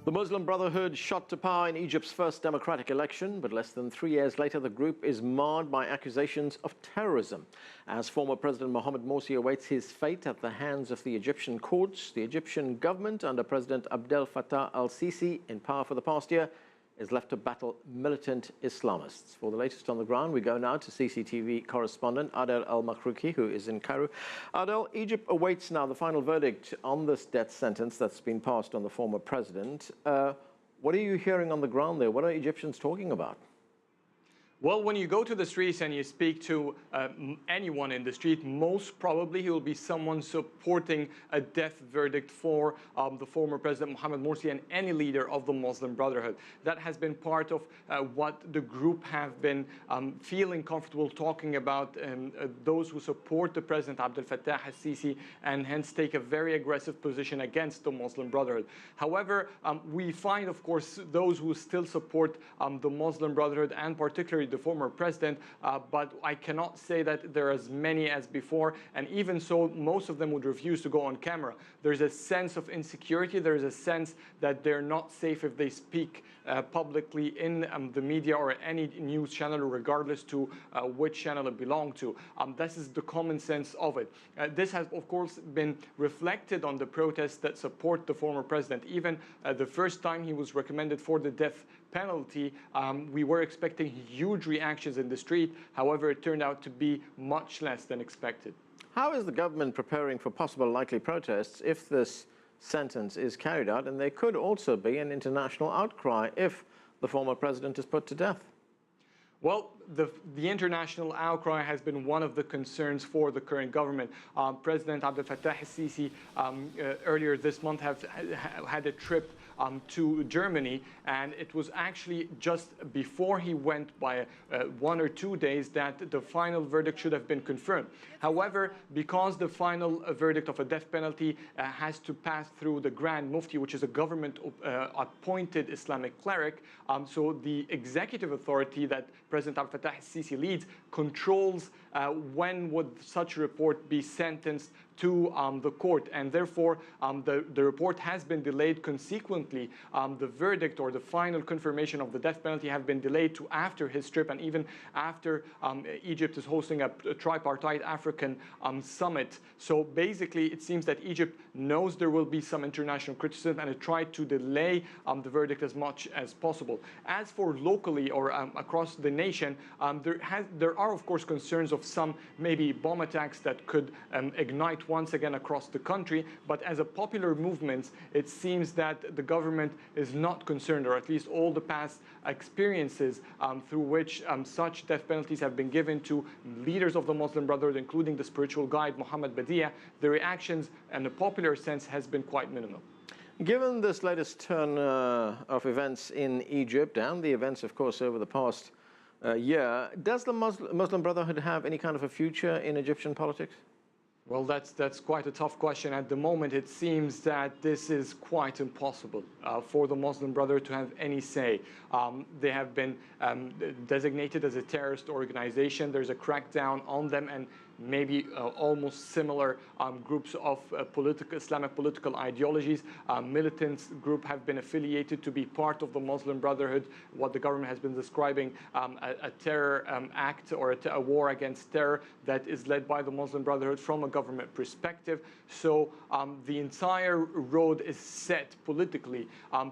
The Muslim Brotherhood shot to power in Egypt's first democratic election, but less than 3 years later, the group is marred by accusations of terrorism. As former President Mohamed Morsi awaits his fate at the hands of the Egyptian courts, the Egyptian government under President Abdel Fattah al-Sisi, in power for the past year, is left to battle militant Islamists. For the latest on the ground, we go now to CCTV correspondent Adel Al-Makhrouki, who is in Cairo. Adel, Egypt awaits now the final verdict on this death sentence that's been passed on the former president. What are you hearing on the ground there? What are Egyptians talking about? Well, when you go to the streets and you speak to anyone in the street, most probably he will be someone supporting a death verdict for the former President Mohamed Morsi and any leader of the Muslim Brotherhood. That has been part of what the group have been feeling comfortable talking about, those who support the President Abdel Fattah al-Sisi and hence take a very aggressive position against the Muslim Brotherhood. However, we find, of course, those who still support the Muslim Brotherhood and particularly the former president, but I cannot say that there are as many as before, and even so, most of them would refuse to go on camera. There's a sense of insecurity, there's a sense that they're not safe if they speak publicly in the media or any news channel, regardless to which channel it belongs to. This is the common sense of it. This has, of course, been reflected on the protests that support the former president. Even the first time he was recommended for the death penalty, we were expecting huge reactions in the street. However, it turned out to be much less than expected. How is the government preparing for possible likely protests if this sentence is carried out? And there could also be an international outcry if the former president is put to death. Well, the international outcry has been one of the concerns for the current government. President Abdel Fattah al-Sisi earlier this month had a trip to Germany, and it was actually just before he went by 1 or 2 days that the final verdict should have been confirmed. However, because the final verdict of a death penalty has to pass through the Grand Mufti, which is a government appointed Islamic cleric, so the executive authority that President Abdel Fattah al-Sisi leads controls when would such a report be sentenced to the court, and therefore the report has been delayed. Consequently, the verdict or the final confirmation of the death penalty have been delayed to after his trip, and even after Egypt is hosting a tripartite African summit. So basically, it seems that Egypt knows there will be some international criticism, and it tried to delay the verdict as much as possible. As for locally or across the nation, there are of course concerns of some maybe bomb attacks that could ignite once again across the country, but as a popular movement, it seems that the government is not concerned, or at least all the past experiences through which such death penalties have been given to leaders of the Muslim Brotherhood, including the spiritual guide Muhammad Badia, the reactions in a popular sense has been quite minimal. Given this latest turn of events in Egypt and the events, of course, over the past year, does the Muslim Brotherhood have any kind of a future in Egyptian politics? Well, that's quite a tough question. At the moment, it seems that this is quite impossible for the Muslim Brotherhood to have any say. They have been designated as a terrorist organization. There's a crackdown on them, and maybe almost similar groups of Islamic political ideologies. Militant groups have been affiliated to be part of the Muslim Brotherhood, what the government has been describing a terror act or a war against terror that is led by the Muslim Brotherhood from a government perspective. So the entire road is set politically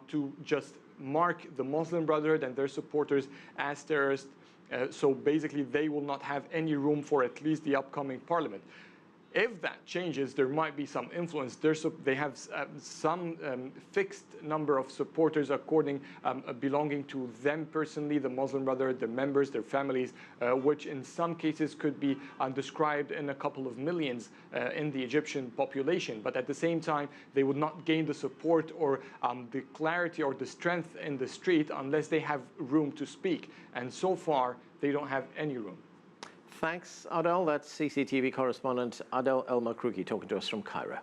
to just mark the Muslim Brotherhood and their supporters as terrorists. So basically, they will not have any room for at least the upcoming parliament. If that changes, there might be some influence. They have some fixed number of supporters belonging to them personally, the Muslim Brotherhood, their members, their families, which in some cases could be described in a couple of millions in the Egyptian population. But at the same time, they would not gain the support or the clarity or the strength in the street unless they have room to speak. And so far, they don't have any room. Thanks, Adel. That's CCTV correspondent Adel Al-Makhrouki talking to us from Cairo.